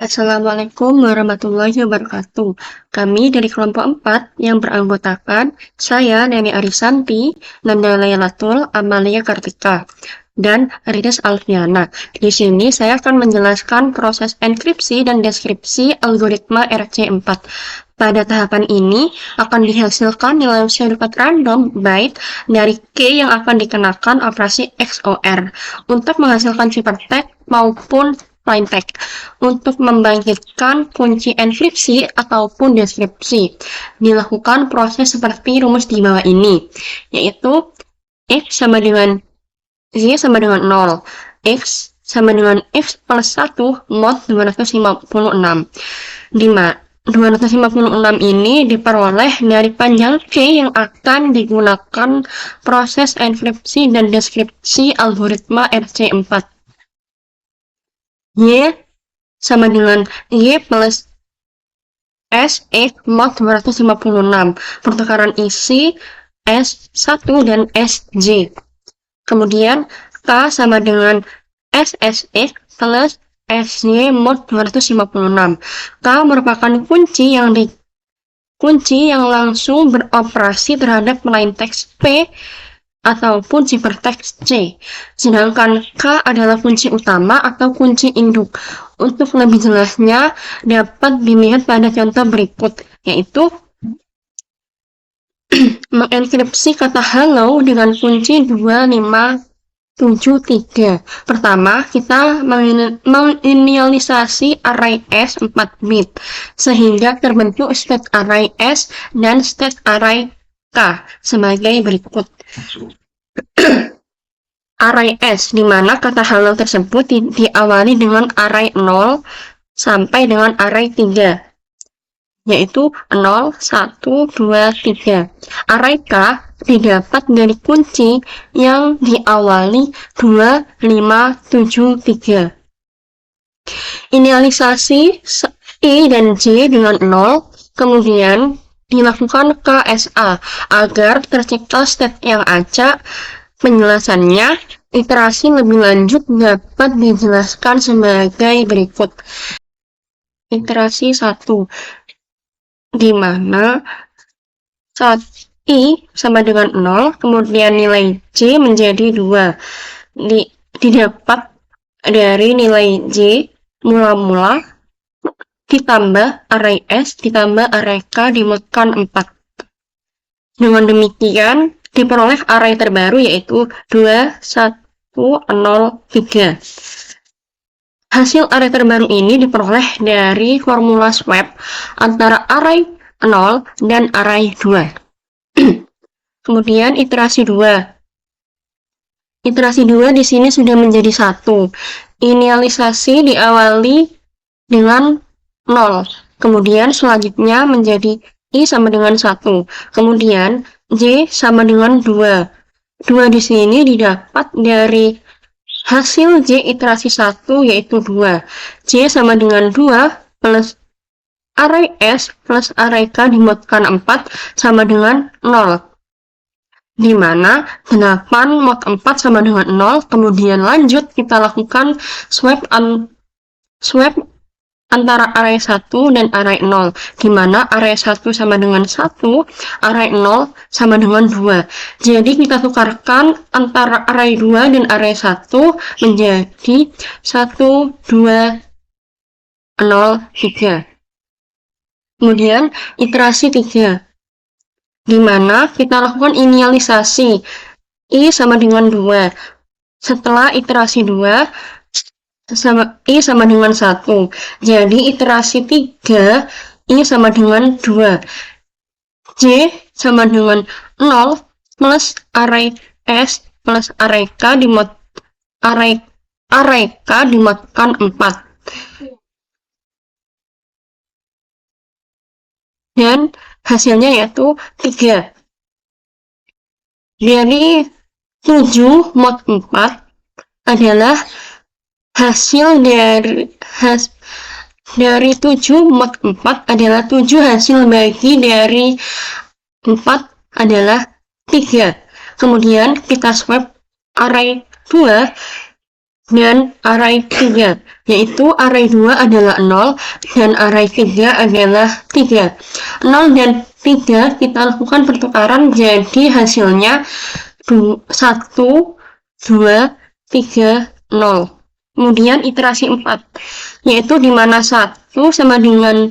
Assalamualaikum warahmatullahi wabarakatuh. Kami dari kelompok 4 yang beranggotakan saya, Neni Arisanti, Nanda Laylatul, Amalia Kartika, dan Rides Alfiana. Di sini saya akan menjelaskan proses enkripsi dan deskripsi algoritma RC4. Pada tahapan ini akan dihasilkan nilai sifat random byte dari key yang akan dikenakan operasi XOR untuk menghasilkan sifat tag maupun plain text untuk membangkitkan kunci enkripsi ataupun deskripsi. Dilakukan proses seperti rumus di bawah ini, yaitu X sama dengan Y sama dengan 0, X sama dengan X plus 1 mod 256. Di mana 256 ini diperoleh dari panjang key yang akan digunakan proses enkripsi dan deskripsi algoritma RC4. Y sama dengan Y plus S mod 256, pertukaran isi S1 dan SJ. Kemudian K sama dengan SSX plus SY mod 256. K merupakan kunci yang langsung beroperasi terhadap plain text P ataupun ciphertext C. Sedangkan K adalah kunci utama atau kunci induk. Untuk lebih jelasnya dapat dilihat pada contoh berikut, yaitu mengenkripsi kata hello dengan kunci 2573. Pertama, kita menginisialisasi array S 4 bit sehingga terbentuk state array S dan state array K sebagai berikut. Array S, di mana kata hello tersebut diawali dengan array 0 sampai dengan array 3, yaitu 0, 1, 2, 3. Array K didapat dari kunci yang diawali 2, 5, 7, 3. Inisialisasi I dan J dengan 0, kemudian dilakukan KSA agar tercipta state yang acak. Penjelasannya, iterasi lebih lanjut dapat dijelaskan sebagai berikut. Iterasi 1, di mana I sama dengan 0, kemudian nilai J menjadi 2. Didapat dari nilai J mula-mula ditambah array S ditambah array K dimodkan 4. Dengan demikian diperoleh array terbaru yaitu 2, 1, 0, 3. Hasil array terbaru ini diperoleh dari formula swap antara array 0 dan array 2. Kemudian iterasi 2. Iterasi 2 di sini sudah menjadi 1. Inisialisasi diawali dengan 0. Kemudian selanjutnya menjadi I sama dengan 1. Kemudian J sama dengan 2. 2 di sini didapat dari hasil J iterasi 1 yaitu 2. J sama dengan 2 plus array S plus array K dimodkan 4 sama dengan 0. Di mana 8 mod 4 sama dengan 0. Kemudian lanjut kita lakukan swap antara array 1 dan array 0, di mana array 1 sama dengan 1, array 0 sama dengan 2. Jadi kita tukarkan antara array 2 dan array 1 menjadi 1, 2, 0, 3. Kemudian iterasi 3, di mana kita lakukan inisialisasi I sama dengan 2. Setelah iterasi 2, I sama dengan 1. Jadi iterasi 3, I sama dengan 2. J sama dengan 0 plus array S plus array K dimodkan 4. Dan hasilnya yaitu 3. Jadi 7 mod 4 adalah hasil dari 7 mod 4 adalah 7 hasil bagi dari 4 adalah 3. Kemudian kita swap array 2 dan array 3, yaitu array 2 adalah 0 dan array 3 adalah 3. 0 dan 3 kita lakukan pertukaran, jadi hasilnya 1, 2, 3, 0. Kemudian iterasi 4, yaitu di mana 1 sama dengan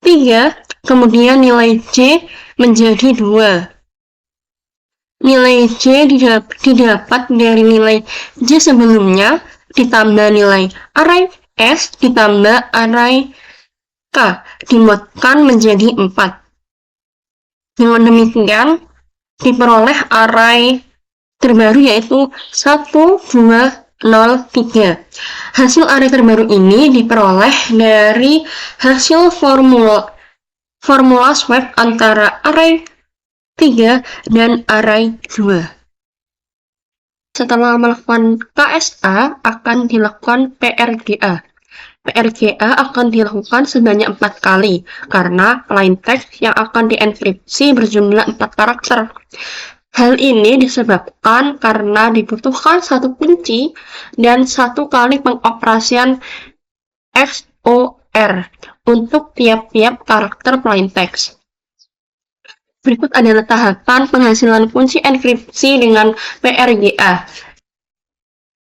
3, kemudian nilai J menjadi 2. Nilai J didapat dari nilai J sebelumnya ditambah nilai array S ditambah array K dimodkan menjadi 4. Dengan demikian diperoleh array terbaru yaitu 1, 2, 0, 3. Hasil array terbaru ini diperoleh dari hasil formula swap antara array 3 dan array 2. Setelah melakukan KSA akan dilakukan PRGA. PRGA akan dilakukan sebanyak 4 kali karena plain text yang akan dienkripsi berjumlah 4 karakter. Hal ini disebabkan karena dibutuhkan satu kunci dan 1 kali pengoperasian XOR untuk tiap-tiap karakter plain text. Berikut adalah tahapan penghasilan kunci enkripsi dengan PRGA.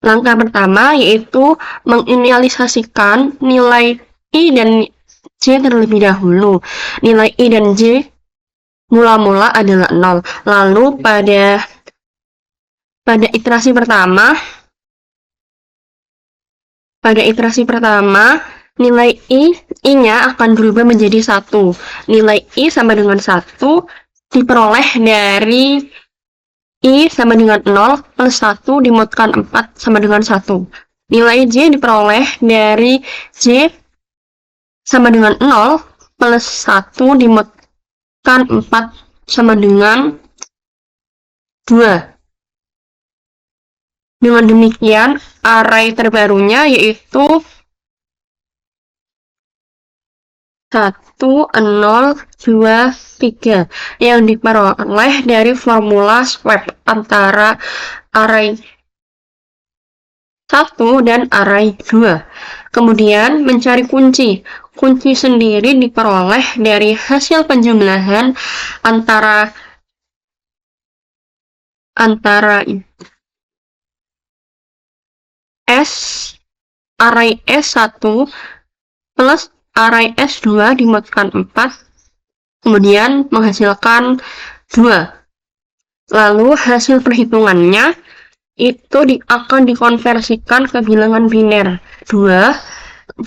Langkah pertama yaitu menginisialisasikan nilai I dan J terlebih dahulu. Nilai I dan J mula-mula adalah 0. Lalu pada iterasi pertama, nilai I-nya akan berubah menjadi 1. Nilai I sama dengan 1 diperoleh dari I sama dengan 0 plus 1 dimodkan 4 sama dengan 1. Nilai J diperoleh dari J sama dengan 0 plus 1 dimodkan 4 sama dengan 2. Dengan demikian, array terbarunya yaitu 1, 0, 2, 3 yang diperoleh dari formula swap antara array 1 dan array 2. Kemudian mencari kunci. Kunci sendiri diperoleh dari hasil penjumlahan antara array S1 plus array S2 dimodkan 4, kemudian menghasilkan 2. Lalu hasil perhitungannya itu akan dikonversikan ke bilangan biner. 2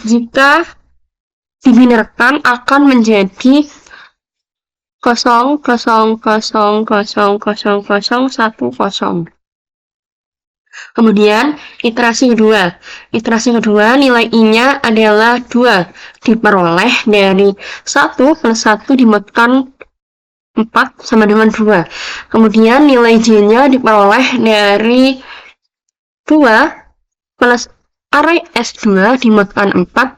jika dibinarkan akan menjadi 0, 0, 0, 0, 0, 0, 1, 0. Kemudian iterasi kedua. Iterasi kedua nilai I-nya adalah 2. Diperoleh dari 1 plus 1 dimodkan 4 sama dengan 2. Kemudian nilai J-nya diperoleh dari 2 plus array S2 dimodkan 4.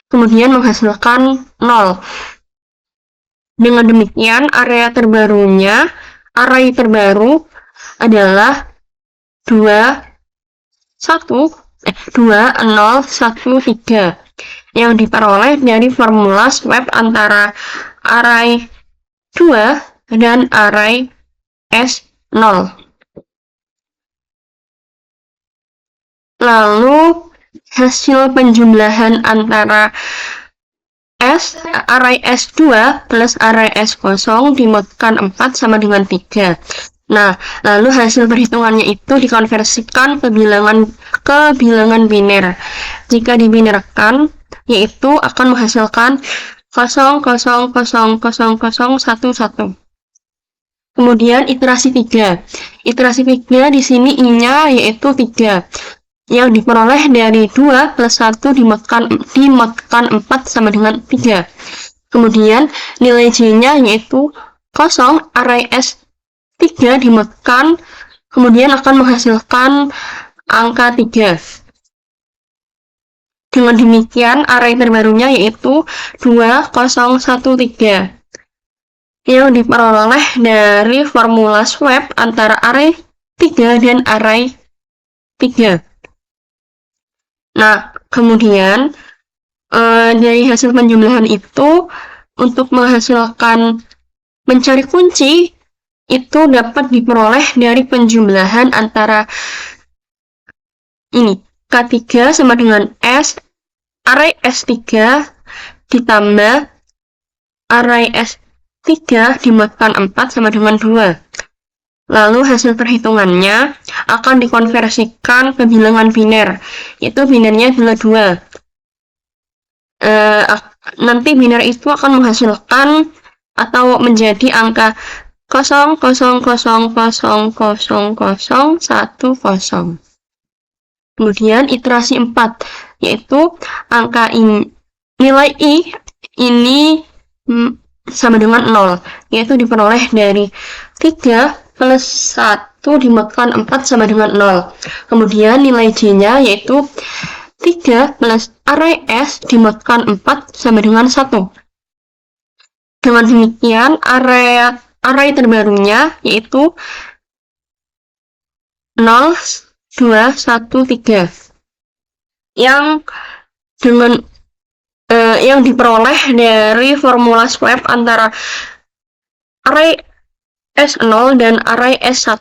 Kemudian menghasilkan 0. Dengan demikian array terbaru adalah 2, 0, 1, 3 yang diperoleh dari formula swap antara array 2 dan array S0. Lalu hasil penjumlahan antara array S2 plus array S0 dimodkan 4 sama dengan 3. Nah, lalu hasil perhitungannya itu dikonversikan ke bilangan biner. Jika dibinarkan, yaitu akan menghasilkan 0, 0, 0, 0, 0, 1, 1. Kemudian iterasi 3. Iterasi 3 di sini I-nya yaitu 3. Yang diperoleh dari 2 plus 1 dimodkan 4 sama dengan 3. Kemudian nilai J-nya yaitu 0, array S3 dimodkan, kemudian akan menghasilkan angka 3. Dengan demikian array terbarunya yaitu 2, 0, 1, 3 yang diperoleh dari formula swap antara array 3 dan array 3. Nah, kemudian dari hasil penjumlahan itu untuk menghasilkan mencari kunci itu dapat diperoleh dari penjumlahan antara ini K3 sama dengan S, array S3 ditambah array S3 dimodkan 4 sama dengan 2. Lalu hasil perhitungannya akan dikonversikan ke bilangan biner, yaitu binernya adalah 2. Nanti biner itu akan menghasilkan atau menjadi angka 0,0000010. Kemudian iterasi 4, yaitu angka nilai I ini sama dengan 0, yaitu diperoleh dari 3 plus 1 dimodkan 4 sama dengan 0. Kemudian nilai J-nya yaitu 3 plus array S dimodkan 4 sama dengan 1. Dengan demikian array terbarunya yaitu 0, 2, 1, 3 yang diperoleh dari formula swap antara array S0 dan array S1.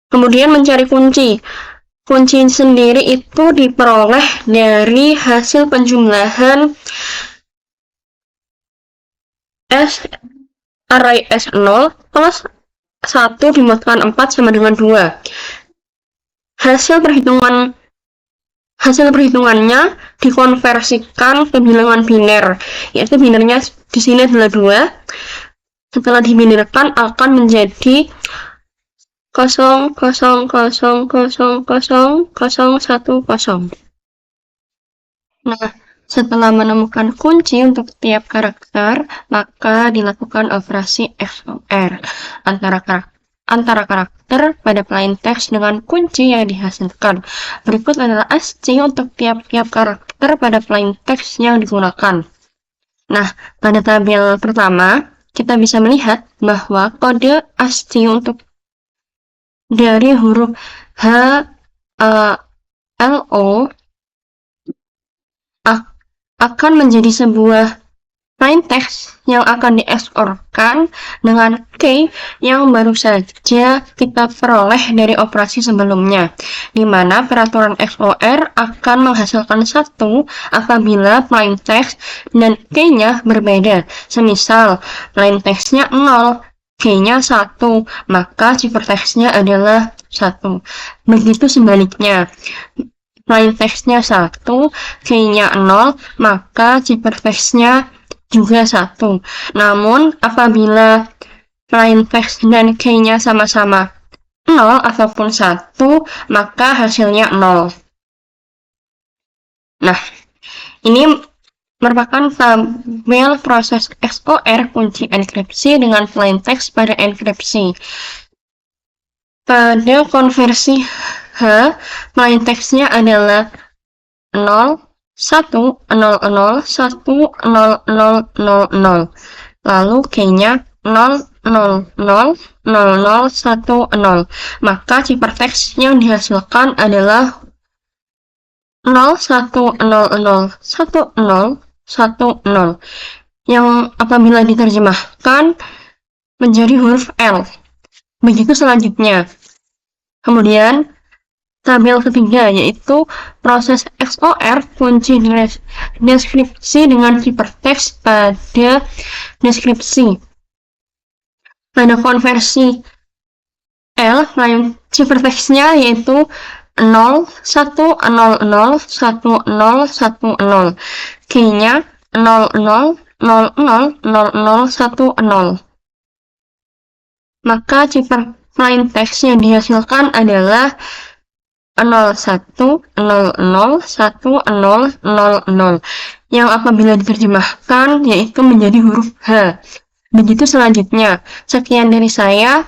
Kemudian mencari kunci. Kunci sendiri itu diperoleh dari hasil penjumlahan array S0 plus 1 dimodkan 4 sama dengan 2. Hasil perhitungannya dikonversikan ke bilangan biner, yaitu binernya di sini adalah 2. Setelah dibinirkan akan menjadi 0,0000010. Nah, setelah menemukan kunci untuk tiap karakter, maka dilakukan operasi XOR antara karakter pada plain text dengan kunci yang dihasilkan. Berikut adalah ASCII untuk tiap-tiap karakter pada plain text yang digunakan. Nah, pada tabel pertama, kita bisa melihat bahwa kode ASCII untuk dari huruf H, A, L, O akan menjadi sebuah plain text yang akan di-XOR-kan dengan key yang baru saja kita peroleh dari operasi sebelumnya, di mana peraturan XOR akan menghasilkan 1 apabila plain text dan key-nya berbeda. Semisal plain text-nya 0, key-nya 1, maka ciphertext-nya adalah 1. Begitu sebaliknya. Plain text-nya 1, key-nya 0, maka ciphertext-nya juga 1. Namun, apabila plain text dan key-nya sama-sama 0 ataupun 1, maka hasilnya 0. Nah, ini merupakan tabel proses XOR kunci enkripsi dengan plain text pada enkripsi. Pada konversi H, plain text-nya adalah 0, 1, 0, 0, 1, 0, 0, 0, 0. Lalu key-nya 0, 0, 0, 0, 0, 1, 0. Maka ciphertext yang dihasilkan adalah 0, 1, 0, 0, 1, 0, 1, 0. Yang apabila diterjemahkan menjadi huruf L. Begitu selanjutnya. Kemudian tabel ketiga yaitu proses XOR kunci deskripsi dengan ciphertext pada deskripsi. Pada konversi L, ciphertext-nya yaitu 0, 1, 0, 0, 1, 0, 1, 0. Key-nya 0, 0, 0, 0, 0, 0, 1, 0. Maka cipher plain text yang dihasilkan adalah 0, 1, 0, 0, 1, 0, 0, 0. Yang apabila diterjemahkan yaitu menjadi huruf H. Begitu selanjutnya. Sekian dari saya.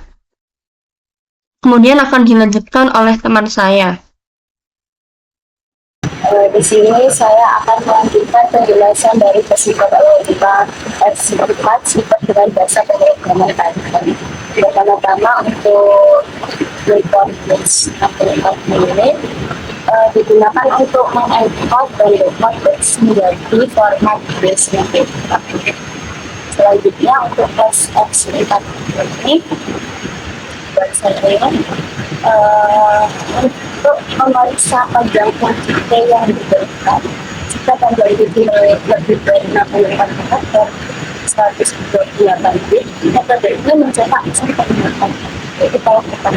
Kemudian akan dilanjutkan oleh teman saya. Di sini saya akan melanjutkan penjelasan dari psikologi F4 sifat dengan bahasa pemrograman Python. Pertama-tama untuk report base 64 ini digunakan untuk mengencode dan decode base menjadi format base yang bebas. Selanjutnya untuk F4 ini saya untuk memeriksa panjang kunci T yang diberikan jika panjang itu lebih dari 64 karakter 128 bit, metode ini mencetak sampai 8. Jadi kalau kita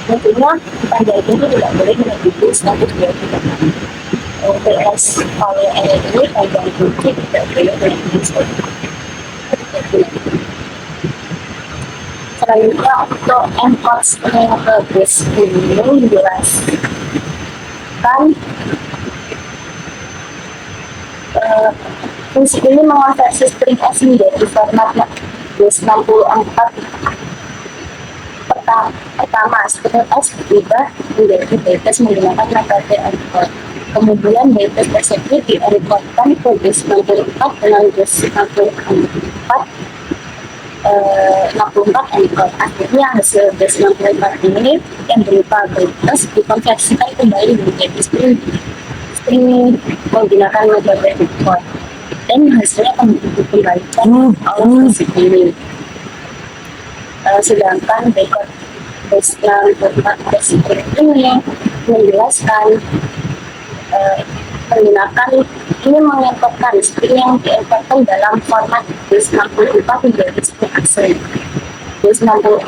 tentunya panjang itu tidak boleh melebihi 128. PS file ini panjang kunci tidak boleh melebihi 128. Selanjutnya untuk encode variable base ini menjelaskan fungsi ini mengonversi string S menjadi format base 64 pertama string S berubah menjadi base menggunakan metode encode. Kemudian base tersebut di-encode-kan ke base 64 dengan base 64 encode. Akhirnya hasil base 64 ini yang berupa bytes dikonversikan kembali menjadi string menggunakan metode encode dan hasilnya akan dikembalikan oleh base ini. Sedangkan decode base 64 ini menjelaskan menggunakan ini mengencodkan string yang diencodkan dalam format base 64 menjadi string asli. Base 64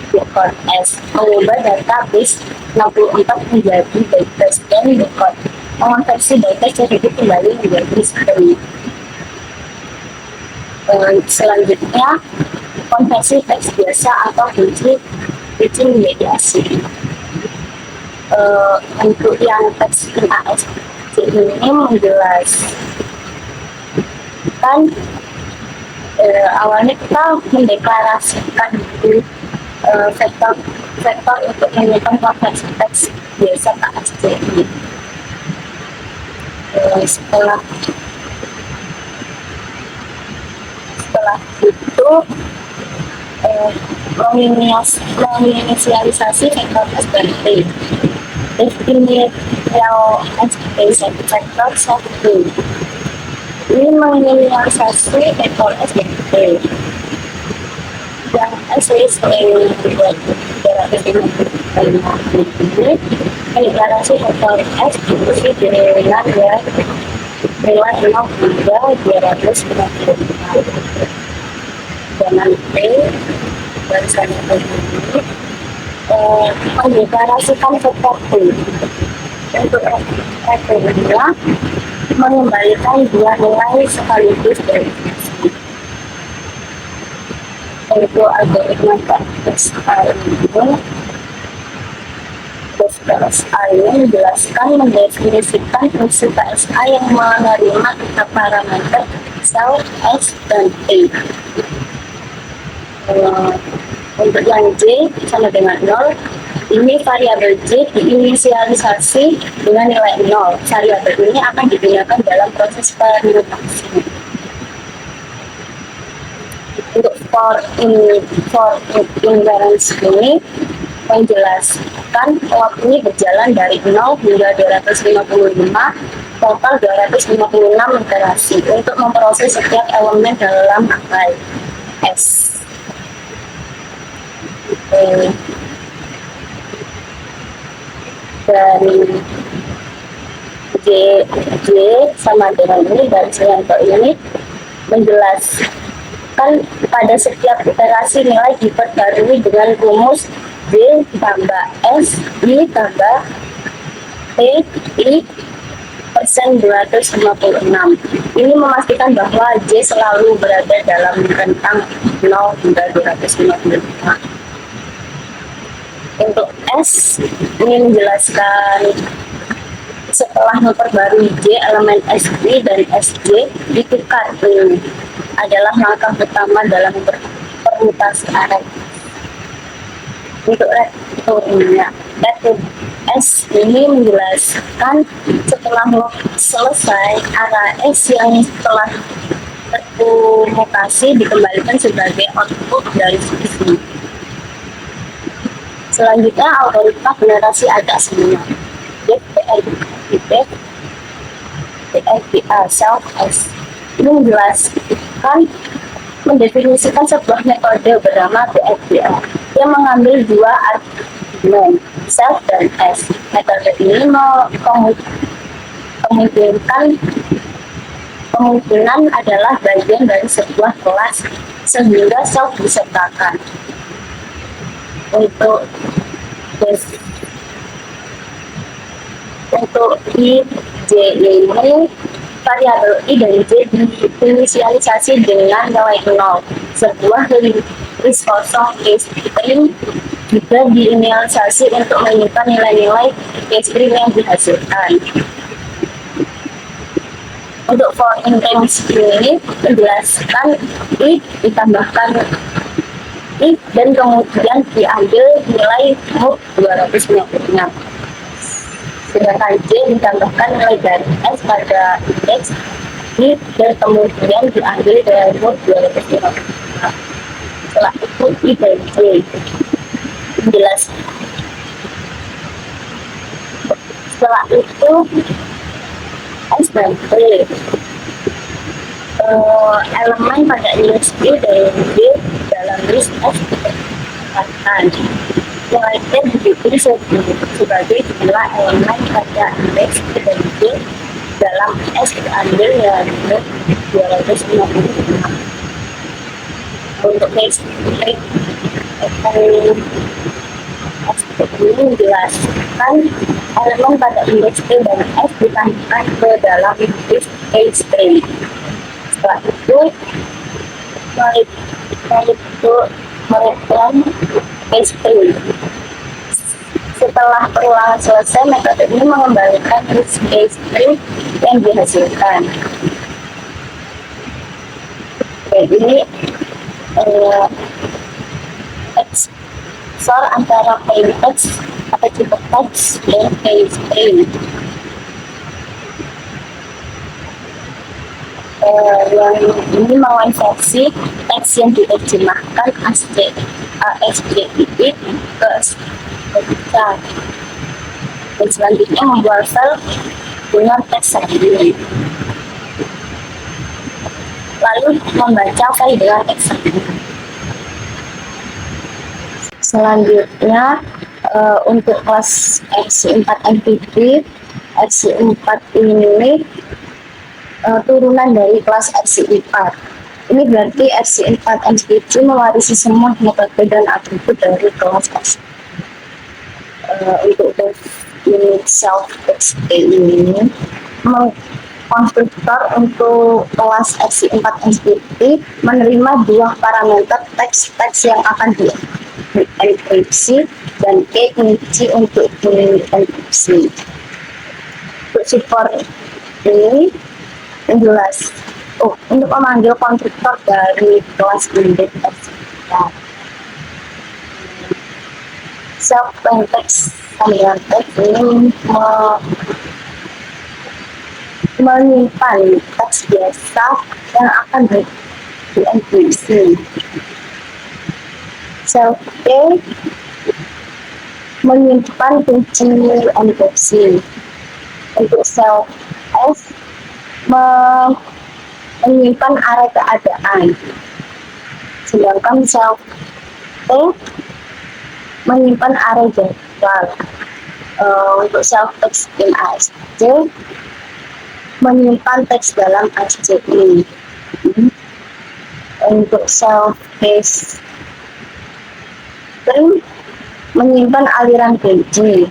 decode S mengubah data base 64 menjadi bytes dan decode mengonversi bytes tersebut kembali menjadi string. Selanjutnya konversi teks biasa atau kunci menjadi asli. Untuk yang teks ASC ini menjelaskan awalnya kita mendeklarasikan vektor untuk menyimpan konversi teks biasa ke ASC ini. Setelah itu menginisialisasi vektor S dan T. Initial vektor 1 ini menginisialisasi vektor S dan T. Yang S ini dibuat 355 ini mendeklarasi vektor S diisi dengan nilai 0 hingga 255 dengan T barisannya begini mendeklarasikan vektor T. Untuk T-nya mengembalikan dua nilai sekaligus dari yaitu algoritma PSI ini menjelaskan mendefinisikan fungsi PSI yang menerima tiga parameter sel S dan T. Untuk yang J sama dengan 0, ini variabel J diinisialisasi dengan nilai 0. Variabel ini akan digunakan dalam proses permutasi. Untuk for invariance ini menjelaskan clock ini berjalan dari 0 hingga 255, total 256 iterasi untuk memproses setiap elemen dalam array S. Dan J sama dengan ini dan contoh ini menjelaskan pada setiap iterasi nilai diperbarui dengan rumus J tambah S I tambah T I persen 256. Ini memastikan bahwa J selalu berada dalam rentang 0 hingga 255. Untuk S ini menjelaskan setelah memperbarui J, elemen SJ dan SJ ditukar. Ini adalah langkah pertama dalam permutasi array. Untuk return-nya, return S ini menjelaskan setelah selesai array S yang telah terkomunikasi dikembalikan sebagai output dari sisi. Selanjutnya algoritma generasi acak semua. PIDA self S ini mendefinisikan sebuah metode bernama PIDA yang mengambil dua argumen self dan S. Metode ini kemungkinan adalah bagian dari sebuah kelas sehingga self disertakan. Untuk I, J ini variabel I dan J diinisialisasi dengan nilai 0. Sebuah list kosong case string juga diinisialisasi untuk menyimpan nilai-nilai case string yang dihasilkan. Untuk for in range ini menjelaskan I ditambahkan I dan kemudian diambil nilai move 256. Sedangkan J ditambahkan nilai dari S pada indeks I dan kemudian diambil dari move 256. Setelah itu I dan J menjelaskan. Setelah itu S dan T elemen pada indeks I dan J dalam list S ditambahkan. Nilai T dipilih sebagai jumlah elemen pada indeks I dan J dalam S diambil dari 256. Untuk case string ini menjelaskan elemen pada indeks T dan S ditambahkan ke dalam list case string. Setelah itu mereturn case string. Setelah perulangan selesai, metode ini mengembalikan list case string yang dihasilkan. Oke, ini XOR antara plain text atau tipe text dan case string. Yang ini mengonversi teks yang diterjemahkan ASCII ke SPK. Dan selanjutnya membuat file dengan teks sendiri. Lalu membaca file dengan teks sendiri. Selanjutnya untuk kelas RC4 MPP, RC4 ini turunan dari kelas RC4. Ini berarti RC4 MPP mewarisi semua metode dan atribut dari kelas RC. Untuk unit self text ini konstruktor untuk kelas RC4 MPP menerima dua parameter teks yang akan dienkripsi dan key kunci untuk dienkripsi. Untuk support ini jelas. Untuk memanggil konstruktor dari kelas index self text panggilan teks ini menyimpan teks biasa yang akan dienkripsi. Self T menyimpan kunci enkripsi. Untuk self S menyimpan array keadaan. Sedangkan self T menyimpan array jadwal. Untuk self text in ASC menyimpan teks dalam ASCII. Untuk self text string menyimpan aliran kunci.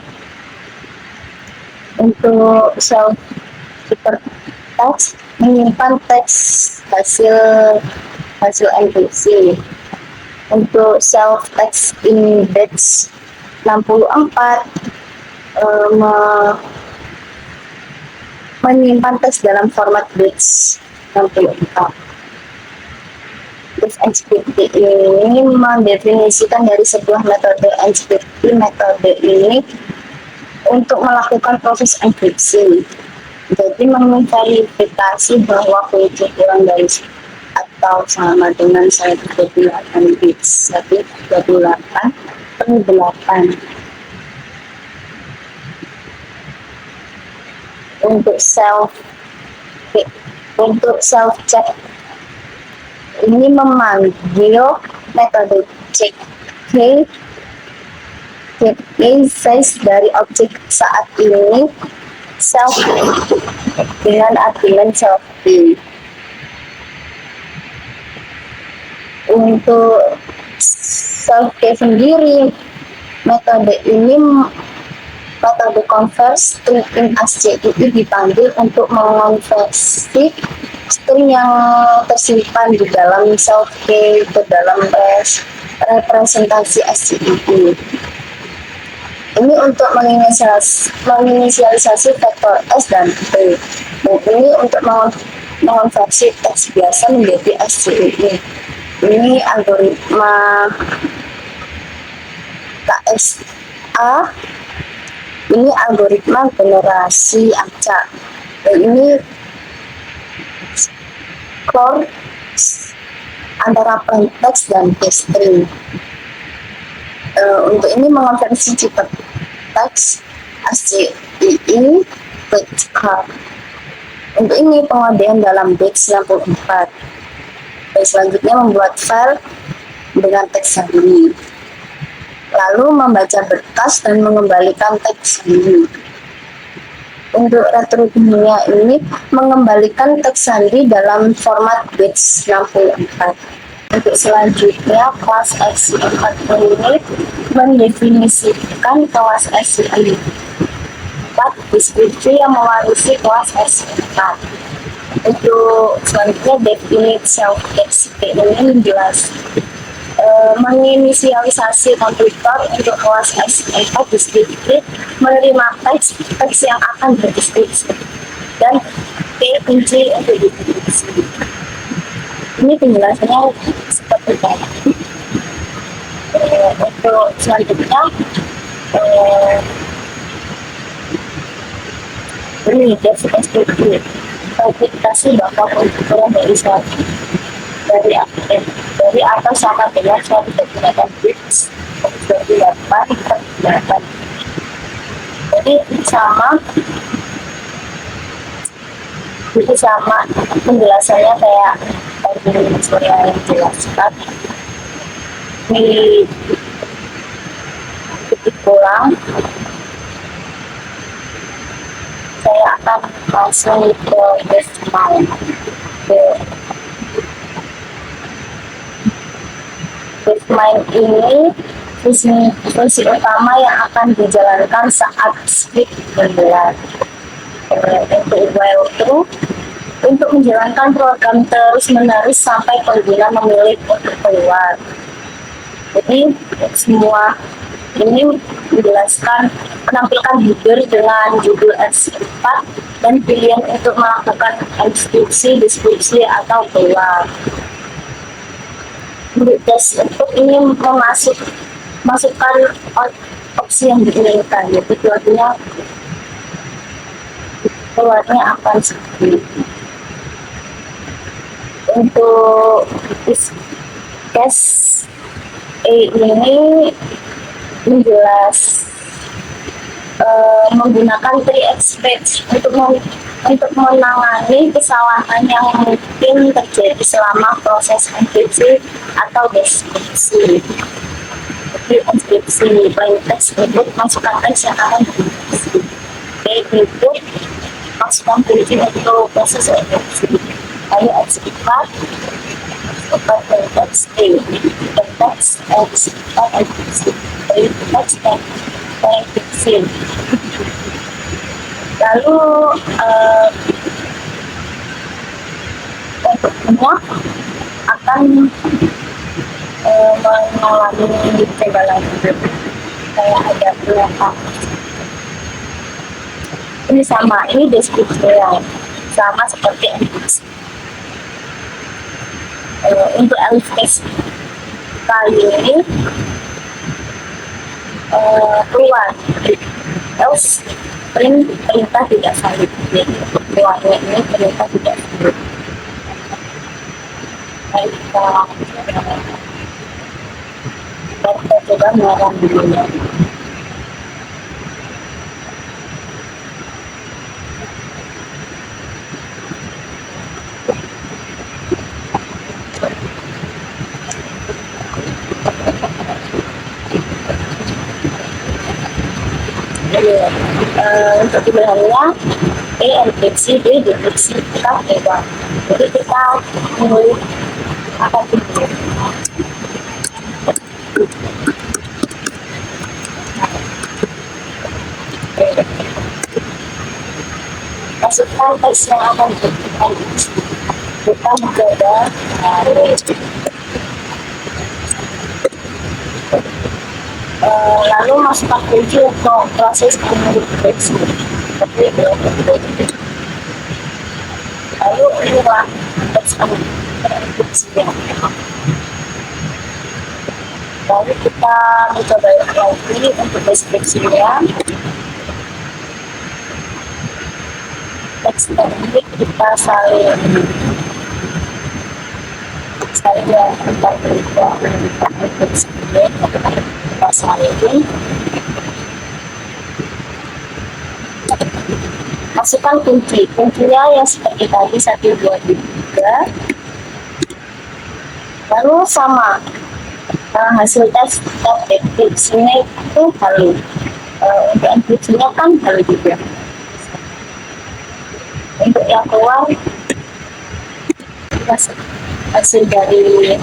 Untuk self text menyimpan teks hasil enkripsi. Untuk self text index 64 menyimpan teks dalam format batch 64. Proof HPT ini mendefinisikan dari sebuah metode HPT. Metode ini untuk melakukan proses enkripsi. Jadi memverifikasi bahwa kunci kurang dari atau sama dengan 128 bits, 128/8. Untuk self check ini memanggil metode check size dari objek saat ini self dengan argumen self p. Untuk self k sendiri, metode converse string ASCII dipanggil untuk mengonversi string yang tersimpan di dalam self k ke dalam representasi ASCII. Ini untuk menginisialisasi vektor S dan P. Dan ini untuk mengonversi teks biasa menjadi ASCII. Ini algoritma KSA. Ini algoritma generasi acak. Dan ini core antara plain text dan case string. Untuk ini mengonversi tipe teks ASCII ke char. Untuk ini pengodean dalam bit 94. Dan selanjutnya membuat file dengan teks sandi. Lalu membaca berkas dan mengembalikan teks sandi. Untuk return-nya ini mengembalikan teks sandi dalam format bits 64. Untuk selanjutnya, kelas SC4 ini mendefinisikan kelas SC4 deskripsi yang mewarisi kelas SC4. Untuk selanjutnya, definite self-XP ini menjelaskan menginisialisasi komputer untuk kelas SC4 deskripsi menerima teks yang akan berdeskripsi dan P kunci untuk deskripsi. Ini penjelasannya seperti tadi. Untuk selanjutnya ini deskripsi verifikasi bahwa komputer dari atas sama dengan 128 bits dari 8/8. Jadi sama penjelasannya kayak tadi saya jelaskan. Di titik pulang saya akan langsung ke baseline. Baseline ini fungsi utama yang akan dijalankan saat script berjalan. Untuk while true, untuk menjalankan program terus-menerus sampai pengguna memilih untuk keluar. Jadi semua ini menjelaskan menampilkan header dengan judul S4 dan pilihan untuk melakukan deskripsi atau keluar. Untuk tes input ini masukkan opsi yang diinginkan, yaitu keluarnya akan seperti ini. Untuk case E ini menggunakan 3xPatch untuk menangani kesalahan yang mungkin terjadi selama proses enkripsi atau deskripsi. Jadi enkripsi plain text input masukkan teks yang akan dienkripsi. Input masukkan kunci untuk proses enkripsi. Lalu execute plain text enkripsi. Lalu semua akan mengalami segala kayak ada berapa. Ini sama, ini deskripsi yang sama seperti enkripsi. Untuk elif teks kali ini keluar else print perintah tidak valid. Jadi keluarnya ini perintah tidak valid. Baik, kita coba mengarang dulunya. Untuk pilihannya E enkripsi, D dekripsi, K bebas. Jadi kita memilih apa itu. Masukkan teks yang akan kita isi. Kita mencoba lalu masukkan kunci untuk proses enkripsi. Seperti itu. Lalu inilah teks enkripsinya. Lalu kita mencoba lagi untuk deskripsinya. Teks teknik kita salin yang tempat berubah deskripsinya kita salin. Masukkan kuncinya yang seperti tadi 1, 2, 3. Lalu sama hasil tes enkripsinya itu valid. Untuk enkripsinya kan valid juga. Untuk yang keluar hasil dari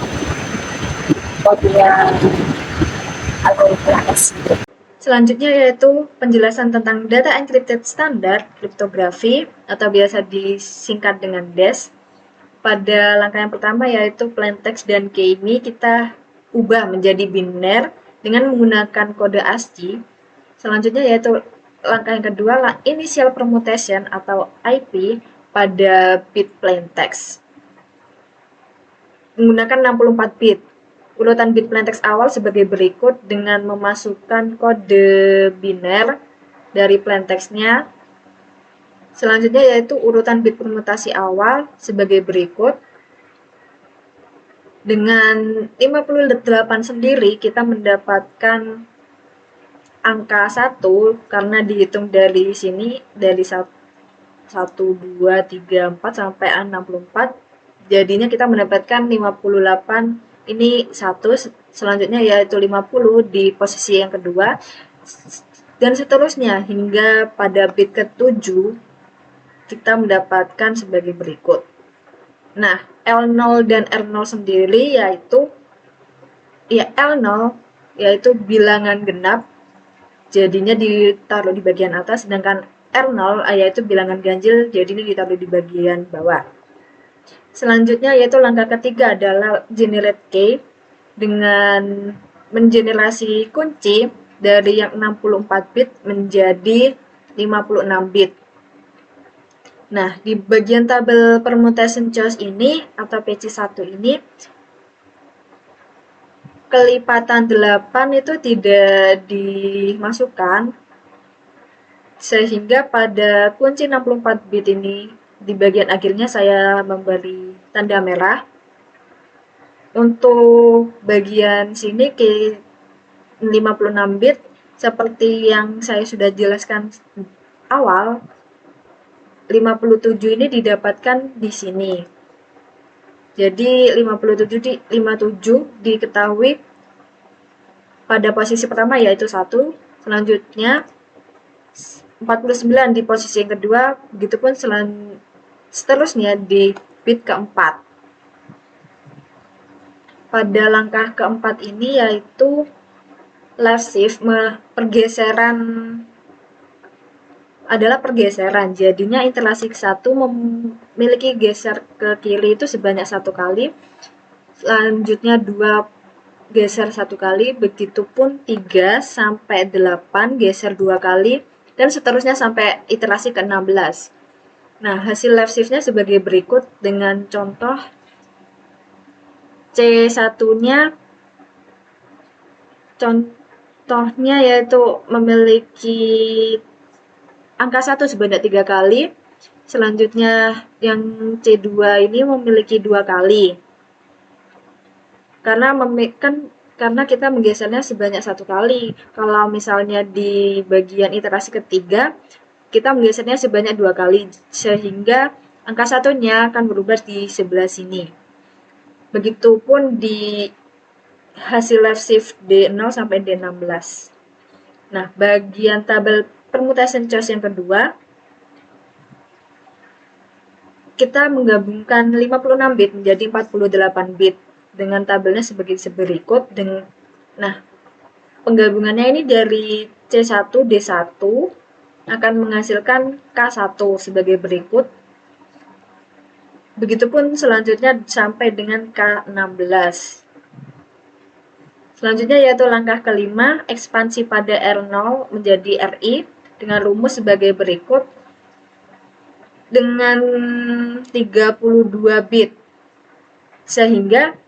kodenya algoritma tersebut. Selanjutnya yaitu penjelasan tentang data encrypted standar kriptografi atau biasa disingkat dengan DES. Pada langkah yang pertama yaitu plaintext dan key ini kita ubah menjadi biner dengan menggunakan kode ASCII. Selanjutnya yaitu langkah yang kedua, initial permutation atau IP pada bit plaintext menggunakan 64 bit. Urutan bit plaintext awal sebagai berikut dengan memasukkan kode biner dari plaintextnya. Selanjutnya yaitu urutan bit permutasi awal sebagai berikut. Dengan 58 sendiri kita mendapatkan angka 1 karena dihitung dari sini dari 1, 2, 3, 4 sampai 64. Jadinya kita mendapatkan 58 ini 1, selanjutnya yaitu 50 di posisi yang kedua, dan seterusnya hingga pada bit ke-7 kita mendapatkan sebagai berikut. Nah, L0 dan R0 sendiri yaitu L0 yaitu bilangan genap, jadinya ditaruh di bagian atas, sedangkan R0 yaitu bilangan ganjil, jadinya ditaruh di bagian bawah. Selanjutnya yaitu langkah ketiga adalah generate key dengan mengenerasi kunci dari yang 64 bit menjadi 56 bit. Nah, di bagian tabel permutation choice ini atau PC1 ini kelipatan 8 itu tidak dimasukkan, sehingga pada kunci 64 bit ini di bagian akhirnya saya memberi tanda merah. Untuk bagian sini ke 56 bit seperti yang saya sudah jelaskan awal, 57 ini didapatkan di sini. Jadi 57 diketahui pada posisi pertama yaitu 1, selanjutnya 49 di posisi yang kedua, begitupun seterusnya di bit keempat. Pada langkah keempat ini yaitu left shift, pergeseran. Jadinya iterasi 1 memiliki geser ke kiri itu sebanyak 1 kali, selanjutnya 2 geser 1 kali, begitupun 3 sampai 8 geser 2 kali, dan seterusnya sampai iterasi ke-16. Nah, hasil left shift-nya sebagai berikut dengan contoh C1-nya contohnya yaitu memiliki angka 1 sebanyak 3 kali. Selanjutnya yang C2 ini memiliki 2 kali. Karena kita menggesernya sebanyak 1 kali. Kalau misalnya di bagian iterasi ketiga, kita menggesernya sebanyak 2 kali, sehingga angka 1-nya akan berubah di sebelah sini. Begitupun di hasil left shift D0 sampai D16. Nah, bagian tabel permutation choice yang kedua, kita menggabungkan 56 bit menjadi 48 bit dengan tabelnya sebagai berikut. Nah, penggabungannya ini dari C1 D1 akan menghasilkan K1 sebagai berikut. Begitupun selanjutnya sampai dengan K16. Selanjutnya yaitu langkah kelima, ekspansi pada R0 menjadi RI dengan rumus sebagai berikut. Dengan 32 bit. Sehingga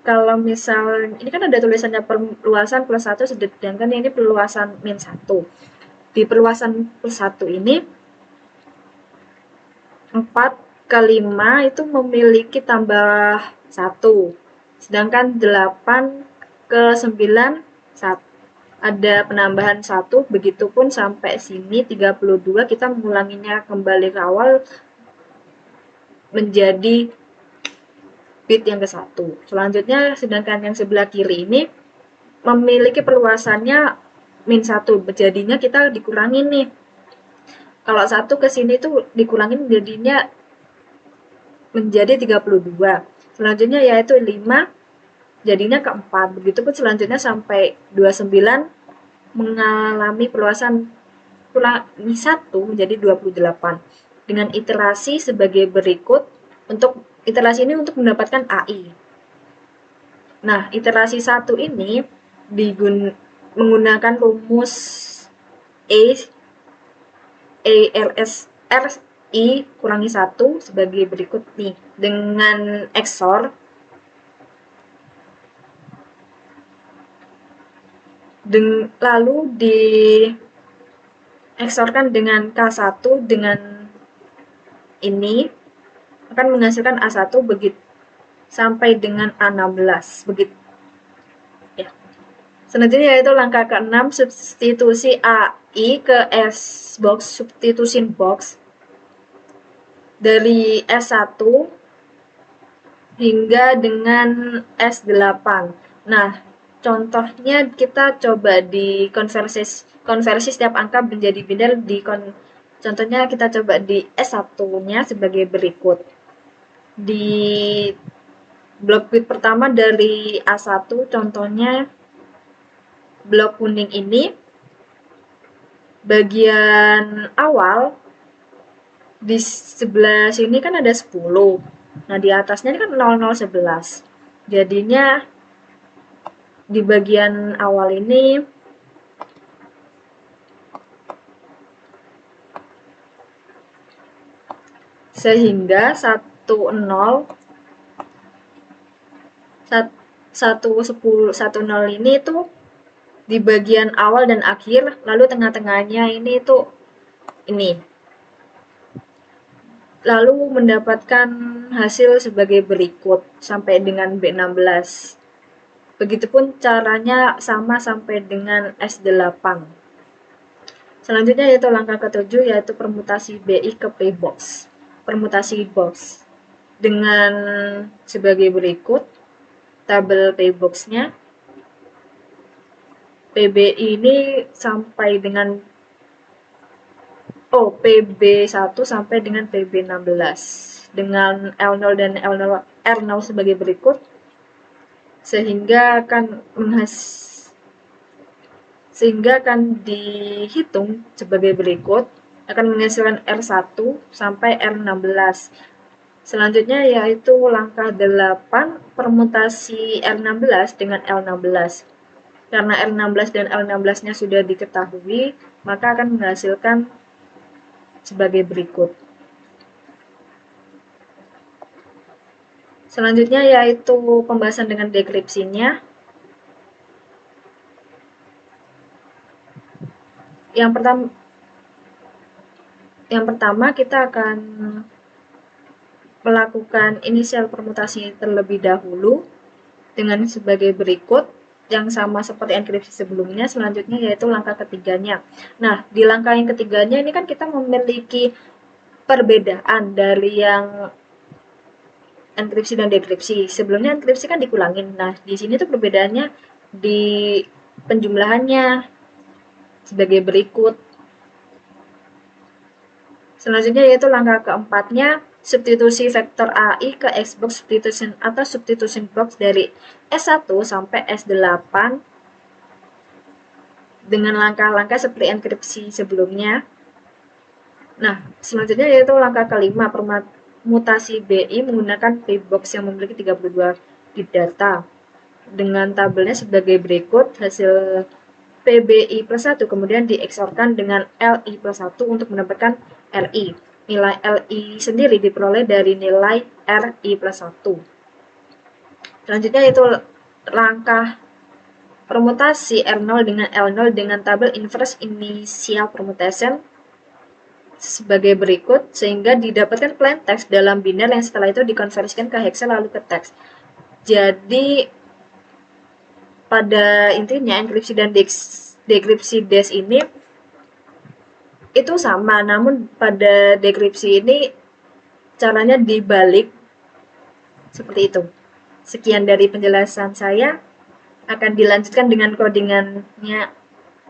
kalau misal ini kan ada tulisannya perluasan plus 1, sedangkan ini perluasan min 1. Di perluasan plus 1 ini 4 ke 5 itu memiliki tambah 1. Sedangkan 8 ke 9 ada penambahan 1, begitupun sampai sini 32 kita mengulanginya kembali ke awal menjadi bit yang ke-1. Selanjutnya sedangkan yang sebelah kiri ini memiliki perluasannya min 1, jadinya kita dikurangin nih. Kalau 1 ke sini tuh dikurangin jadinya menjadi 32. Selanjutnya yaitu 5 jadinya ke-4. Begitupun selanjutnya sampai 29 mengalami perluasan kurangi 1 menjadi 28 dengan iterasi sebagai berikut. Untuk iterasi ini untuk mendapatkan AI. Nah, iterasi 1 ini menggunakan rumus RI kurangi 1 sebagai berikut nih, dengan XOR lalu di XOR-kan dengan K1 dengan ini akan menghasilkan A1 begitu sampai dengan A16 begitu ya. Selanjutnya yaitu langkah ke-6, substitusi AI ke S box, substitution box dari S1 hingga dengan S8. Nah, contohnya kita coba di konversi setiap angka menjadi biner contohnya kita coba di S1-nya sebagai berikut. Di blok bit pertama dari A1 contohnya blok kuning ini bagian awal di sebelah sini kan ada 10. Nah, di atasnya ini kan 0011. Jadinya di bagian awal ini sehingga 10 ini tuh di bagian awal dan akhir, lalu tengah-tengahnya ini tuh ini. Lalu mendapatkan hasil sebagai berikut sampai dengan B16. Begitupun caranya sama sampai dengan S8. Selanjutnya yaitu langkah ke-7 yaitu permutasi BI ke P-box. Permutasi box dengan sebagai berikut tabel P-box-nya. PBI ini sampai dengan PB1 sampai dengan PB16 dengan L0 dan R0 sebagai berikut, sehingga akan dihitung sebagai berikut, akan menghasilkan R1 sampai R16. Selanjutnya yaitu langkah 8, permutasi R16 dengan L16. Karena R16 dan L16-nya sudah diketahui, maka akan menghasilkan sebagai berikut. Selanjutnya yaitu pembahasan dengan dekripsinya. Yang pertama kita akan melakukan inisial permutasi terlebih dahulu dengan sebagai berikut, yang sama seperti enkripsi sebelumnya. Selanjutnya yaitu langkah ketiganya. Nah, di langkah yang ketiganya ini kan kita memiliki perbedaan dari yang enkripsi dan dekripsi. Sebelumnya enkripsi kan dikurangin. Nah, di sini tuh perbedaannya di penjumlahannya sebagai berikut. Selanjutnya yaitu langkah keempatnya, substitusi vektor AI ke Xbox substitution atau substitution box dari S1 sampai S8 dengan langkah-langkah seperti enkripsi sebelumnya. Nah, selanjutnya yaitu langkah kelima, permutasi BI menggunakan PBox yang memiliki 32 bit data. Dengan tabelnya sebagai berikut, hasil PBI plus 1 kemudian dieksorkan dengan LI plus 1 untuk mendapatkan RI. Nilai LI sendiri diperoleh dari nilai RI plus 1. Selanjutnya yaitu langkah permutasi R0 dengan L0 dengan tabel inverse initial permutation sebagai berikut, sehingga didapatkan plain text dalam biner yang setelah itu dikonversikan ke hexa lalu ke teks. Jadi pada intinya enkripsi dan dekripsi DES ini itu sama, namun pada dekripsi ini caranya dibalik seperti itu. Sekian dari penjelasan saya, akan dilanjutkan dengan codingannya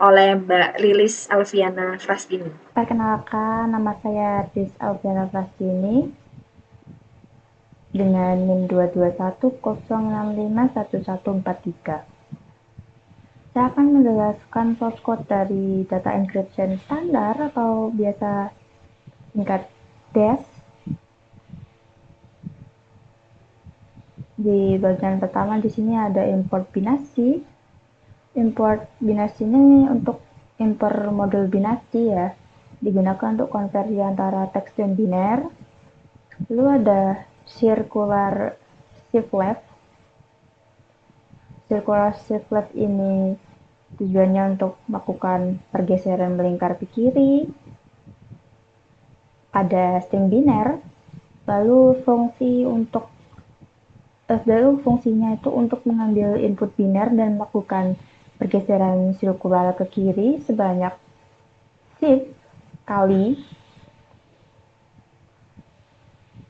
oleh Mbak Lilis Alfiana Frastini. Perkenalkan, nama saya Riz Alfiana Frastini dengan NIM 22106511143. Saya akan menjelaskan source code dari data encryption standar atau biasa singkat DES. Di bagian pertama di sini ada import binasi. Import binasi ini untuk import model binasi ya, digunakan untuk konversi antara teks dan biner. Lalu ada circular shift left. Circular shift left ini tujuannya untuk melakukan pergeseran melingkar ke kiri pada string biner. Lalu fungsinya itu untuk mengambil input biner dan melakukan pergeseran sirkular ke kiri sebanyak shift kali,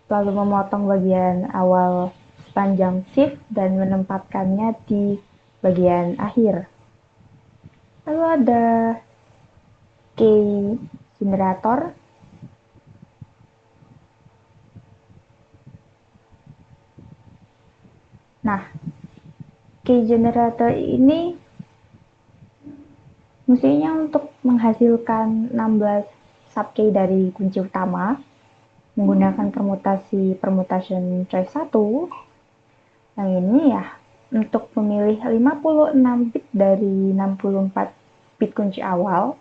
lalu memotong bagian awal sepanjang shift dan menempatkannya di bagian akhir. Lalu ada key generator. Nah, key generator ini fungsinya untuk menghasilkan 16 subkey dari kunci utama menggunakan permutation choice 1. Yang ini ya untuk memilih 56 bit dari 64 bit kunci awal,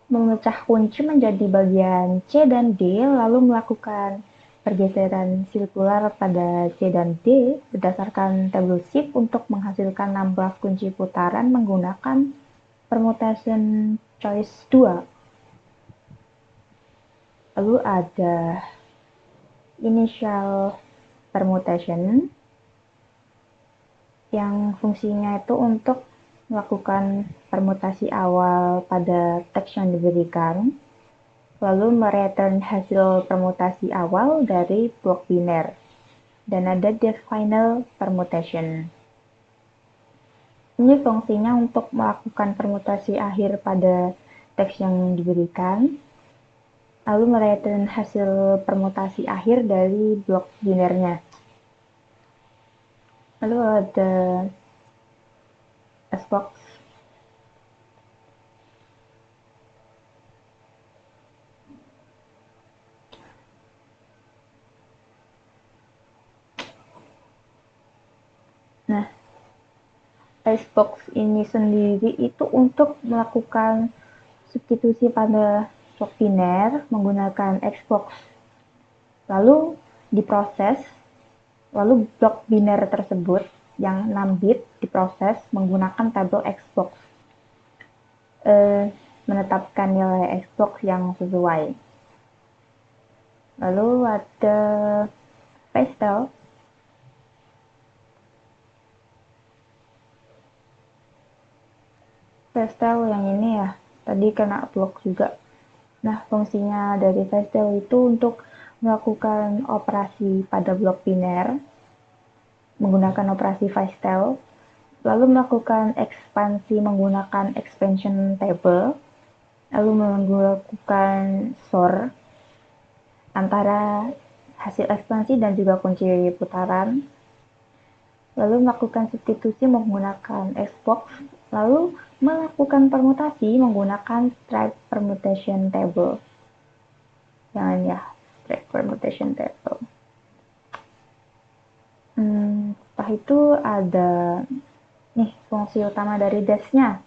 memecah kunci menjadi bagian C dan D, lalu melakukan pergeseran sirkular pada C dan D berdasarkan table shift untuk menghasilkan 16 kunci putaran menggunakan permutation choice 2. Lalu ada initial permutation yang fungsinya itu untuk melakukan permutasi awal pada teks yang diberikan, lalu mereturn hasil permutasi awal dari blok biner. Dan ada the final permutation. Ini fungsinya untuk melakukan permutasi akhir pada teks yang diberikan, lalu mereturn hasil permutasi akhir dari blok binernya. Lalu ada Xbox. Nah, Xbox ini sendiri itu untuk melakukan substitusi pada blok biner menggunakan Xbox. Lalu diproses Lalu blok biner tersebut yang 6 bit diproses menggunakan tabel Xbox, menetapkan nilai Xbox yang sesuai. Lalu ada pastel. Pastel yang ini ya, tadi kena blok juga. Nah, fungsinya dari pastel itu untuk melakukan operasi pada blok biner menggunakan operasi pastel, lalu melakukan ekspansi menggunakan expansion table, lalu melakukan SOR antara hasil ekspansi dan juga kunci putaran, lalu melakukan substitusi menggunakan Xbox, lalu melakukan permutasi menggunakan stripe permutation table. Jangan ya, stripe permutation table. Setelah itu ada nih fungsi utama dari dash-nya.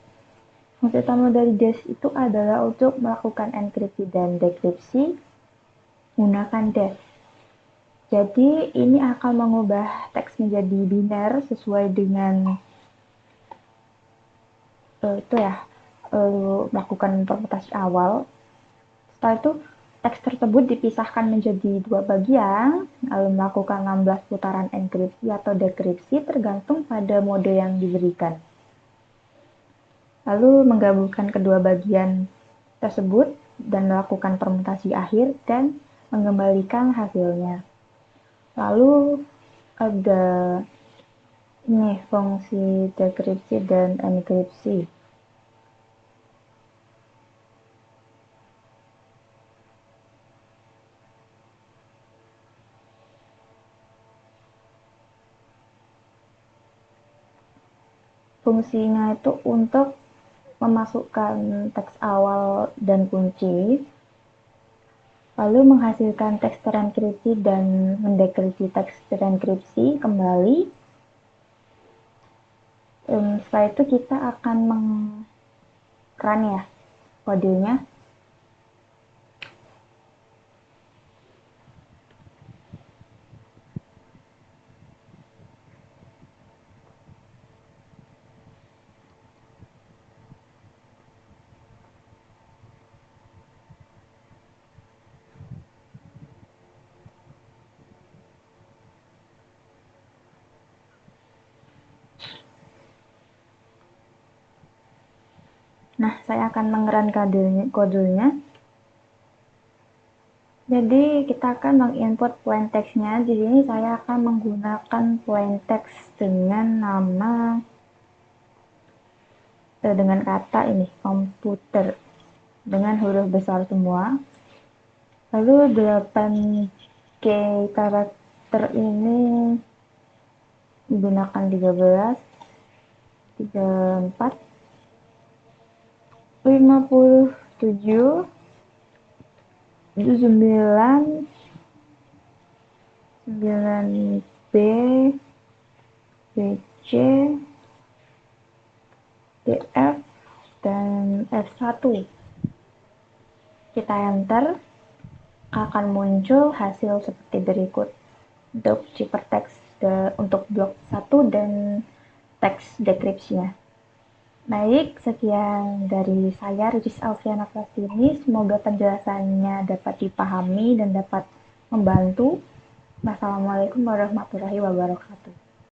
Fungsi utama dari dash itu adalah untuk melakukan enkripsi dan dekripsi menggunakan dash. Jadi ini akan mengubah teks menjadi biner sesuai dengan melakukan permutasi awal. Setelah itu teks tersebut dipisahkan menjadi 2 bagian, lalu melakukan 16 putaran enkripsi atau dekripsi tergantung pada mode yang diberikan. Lalu menggabungkan kedua bagian tersebut dan melakukan permutasi akhir dan mengembalikan hasilnya. Lalu ada ini fungsi dekripsi dan enkripsi. Fungsinya itu untuk memasukkan teks awal dan kunci, lalu menghasilkan teks terenkripsi dan mendekripsi teks terenkripsi kembali. Setelah itu kita akan run ya kodenya. Nah, saya akan mengeran kodenya. Jadi kita akan menginput plain text-nya. Di sini saya akan menggunakan plain text dengan nama dengan kata ini komputer dengan huruf besar semua. Lalu 8K karakter ini menggunakan 13, 34, 57, 9, 9B, BC, DF, dan F1. Kita enter, akan muncul hasil seperti berikut. Untuk ciphertext untuk blok 1 dan teks dekripsinya. Baik, sekian dari saya, Riris Alfiana Prastini. Semoga penjelasannya dapat dipahami dan dapat membantu. Wassalamualaikum warahmatullahi wabarakatuh.